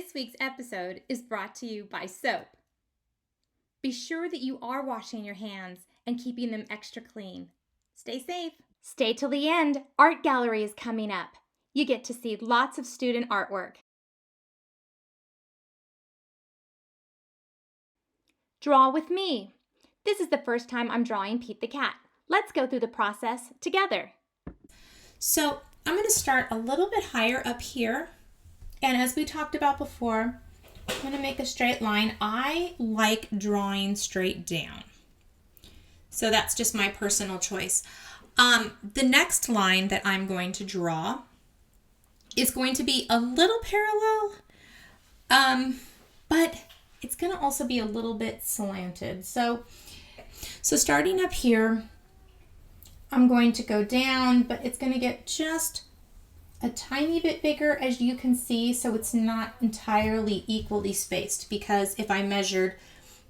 This week's episode is brought to you by soap. Be sure that you are washing your hands and keeping them extra clean. Stay safe. Stay till the end. Art gallery is coming up. You get to see lots of student artwork. Draw with me. This is the first time I'm drawing Pete the cat. Let's go through the process together. So I'm going to start a little bit higher up here. And as we talked about before, I'm going to make a straight line. I like drawing straight down. So that's just my personal choice. The next line that I'm going to draw is going to be a little parallel, but it's going to also be a little bit slanted. So starting up here, I'm going to go down, but it's going to get just a tiny bit bigger, as you can see, so it's not entirely equally spaced, because if I measured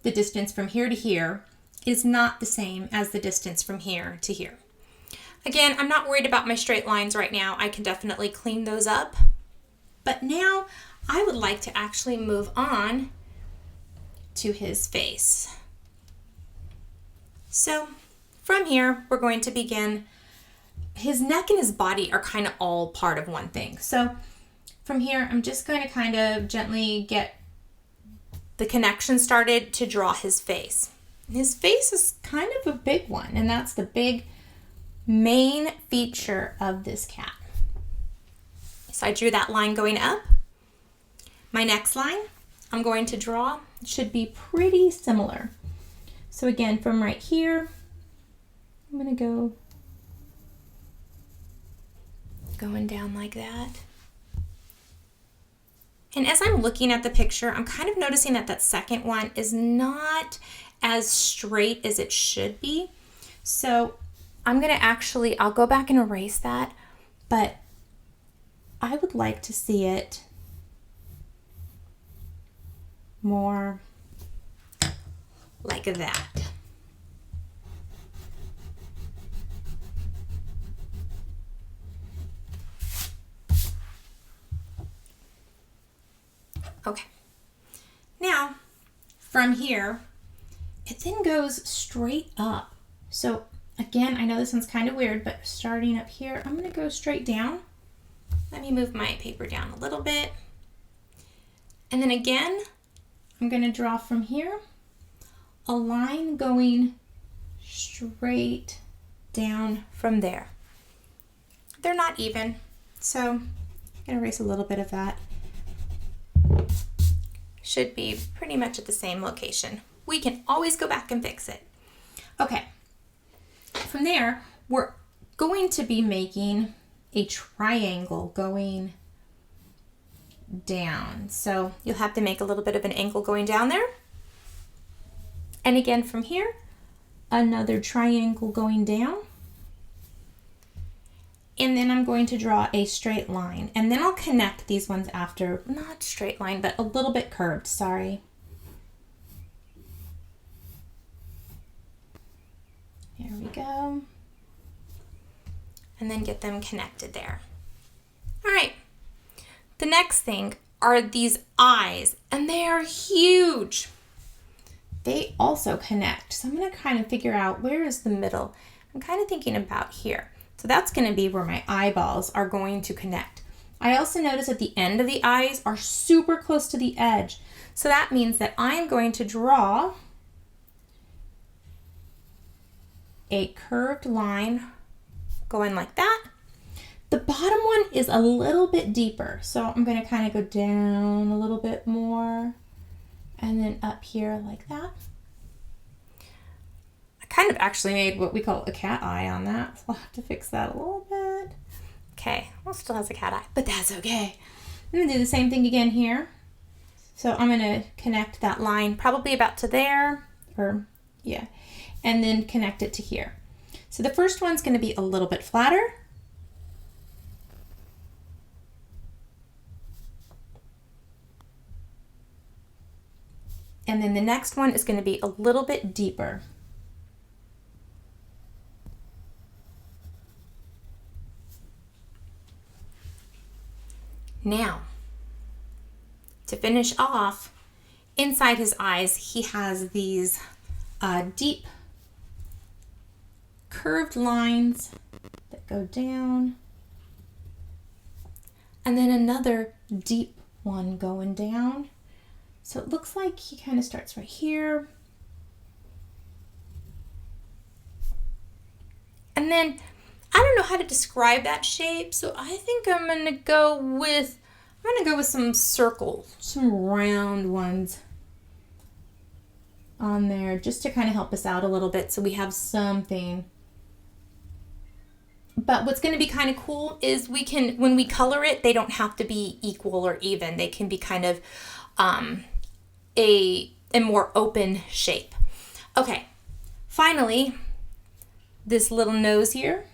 the distance from here to here, is not the same as the distance from here to here. Again, I'm not worried about my straight lines right now. I can definitely clean those up. But now I would like to actually move on to his face. So from here, we're going to begin. His neck and his body are kind of all part of one thing. So from here, I'm just going to kind of gently get the connection started to draw his face. His face is kind of a big one, and that's the big main feature of this cat. So I drew that line going up. My next line I'm going to draw should be pretty similar. So again, from right here, I'm going to going down like that. And as I'm looking at the picture, I'm kind of noticing that that second one is not as straight as it should be. So I'm going to I'll go back and erase that, but I would like to see it more like that. Okay. Now, from here, it then goes straight up. So again, I know this one's kind of weird, but starting up here, I'm going to go straight down. Let me move my paper down a little bit. And then again, I'm going to draw from here a line going straight down from there. They're not even, so I'm going to erase a little bit of that. Should be pretty much at the same location. We can always go back and fix it. Okay. From there, we're going to be making a triangle going down. So you'll have to make a little bit of an angle going down there. And again from here, another triangle going down. And then I'm going to draw a straight line. And then I'll connect these ones after. Not straight line, but a little bit curved, sorry. There we go. And then get them connected there. All right. The next thing are these eyes, and they are huge. They also connect. So I'm going to kind of figure out where is the middle. I'm kind of thinking about here. So that's going to be where my eyeballs are going to connect. I also notice that the end of the eyes are super close to the edge. So that means that I'm going to draw a curved line going like that. The bottom one is a little bit deeper. So I'm going to kind of go down a little bit more and then up here like that. Kind of actually made what we call a cat eye on that. So I'll have to fix that a little bit. Okay, well, it still has a cat eye, but that's okay. I'm gonna do the same thing again here. So I'm gonna connect that line probably about to there, or yeah, and then connect it to here. So the first one's gonna be a little bit flatter. And then the next one is gonna be a little bit deeper. Now, to finish off, inside his eyes, he has these deep curved lines that go down, and then another deep one going down. So it looks like he kind of starts right here. And then I don't know how to describe that shape, so I think I'm gonna go with some circles, some round ones on there, just to kind of help us out a little bit so we have something. But what's going to be kind of cool is we can, when we color it, they don't have to be equal or even. They can be kind of a more open shape. Okay, finally, this little nose here.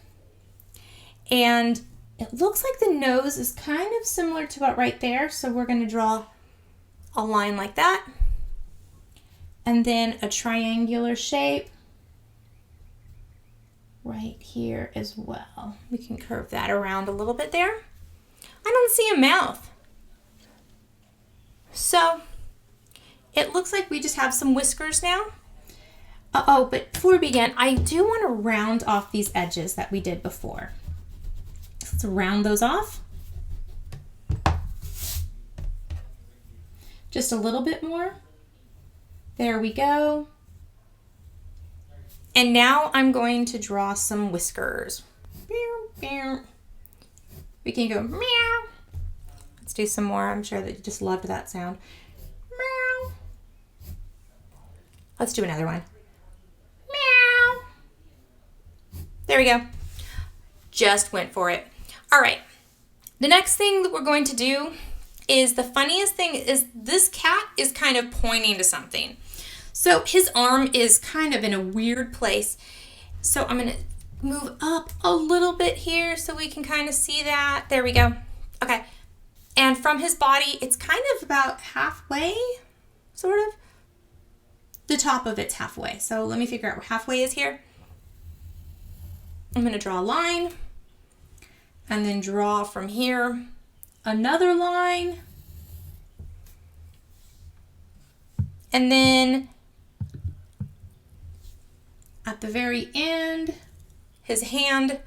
And it looks like the nose is kind of similar to about right there. So we're going to draw a line like that. And then a triangular shape right here as well. We can curve that around a little bit there. I don't see a mouth. So it looks like we just have some whiskers now. Oh, but before we begin, I do want to round off these edges that we did before. Let's round those off. Just a little bit more. There we go. And now I'm going to draw some whiskers. We can go meow. Let's do some more. I'm sure that you just loved that sound. Meow. Let's do another one. Meow. There we go. Just went for it. All right. The next thing that we're going to do is, the funniest thing is, this cat is kind of pointing to something. So his arm is kind of in a weird place. So I'm going to move up a little bit here so we can kind of see that. There we go. Okay. And from his body, it's kind of about halfway, sort of. The top of it's halfway. So let me figure out where halfway is here. I'm going to draw a line and then draw from here another line. And then at the very end, his hand,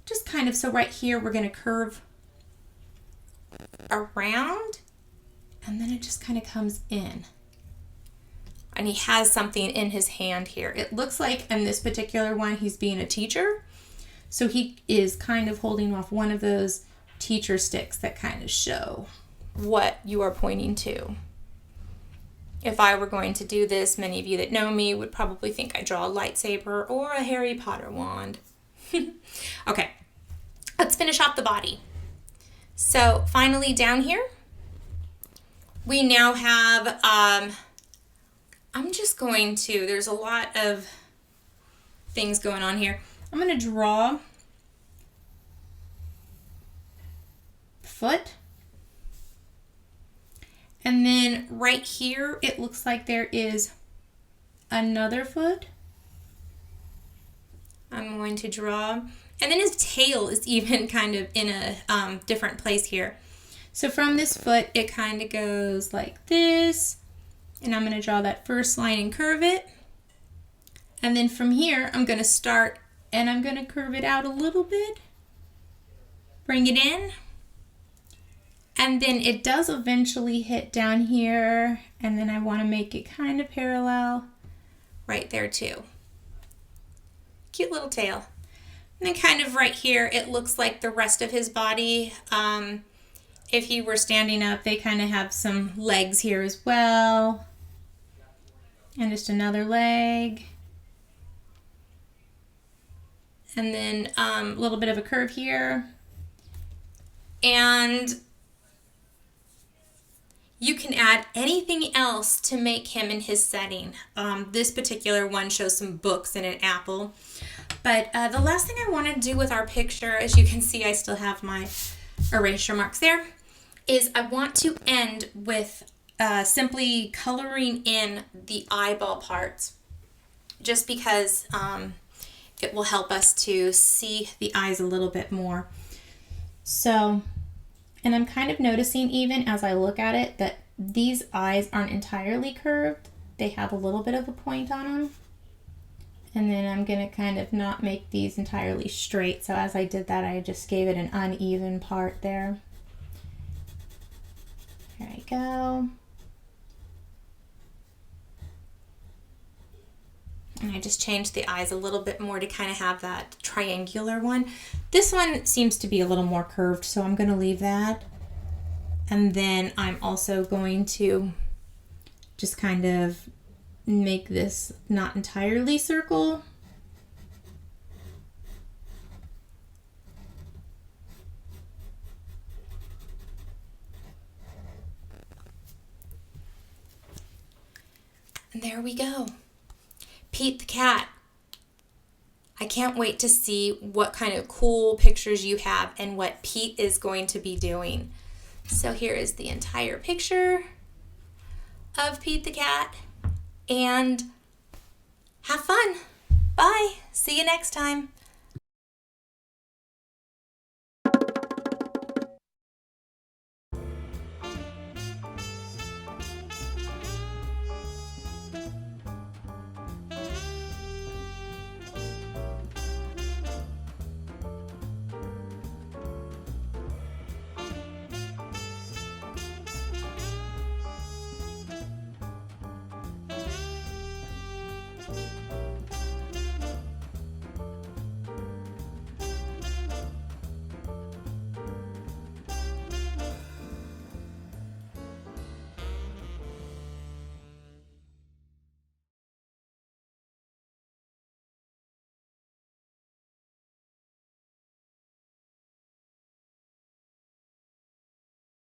just kind of, so right here, we're going to curve around, and then it just kind of comes in. And he has something in his hand here. It looks like in this particular one, he's being a teacher. So he is kind of holding off one of those teacher sticks that kind of show what you are pointing to. If I were going to do this, many of you that know me would probably think I draw a lightsaber or a Harry Potter wand. Okay, let's finish off the body. So finally down here, we now have, I'm just going to, there's a lot of things going on here. I'm going to draw foot. And then right here, it looks like there is another foot. I'm going to draw, and then his tail is even kind of in a different place here. So from this foot, it kind of goes like this, and I'm going to draw that first line and curve it. And then from here, I'm going to start, and I'm going to curve it out a little bit, bring it in. And then it does eventually hit down here, and then I want to make it kind of parallel right there too. Cute little tail. And then kind of right here, it looks like the rest of his body. If he were standing up, they kind of have some legs here as well. And just another leg. And then a little bit of a curve here. And you can add anything else to make him in his setting. This particular one shows some books and an apple. But the last thing I want to do with our picture, as you can see, I still have my erasure marks there, is I want to end with simply coloring in the eyeball parts, just because it will help us to see the eyes a little bit more. So, and I'm kind of noticing even as I look at it that these eyes aren't entirely curved. They have a little bit of a point on them. And then I'm going to kind of not make these entirely straight. So as I did that, I just gave it an uneven part there. There I go. And I just changed the eyes a little bit more to kind of have that triangular one. This one seems to be a little more curved, so I'm going to leave that. And then I'm also going to just kind of make this not entirely circle. And there we go. Pete the cat. I can't wait to see what kind of cool pictures you have and what Pete is going to be doing. So here is the entire picture of Pete the cat. And have fun. Bye. See you next time.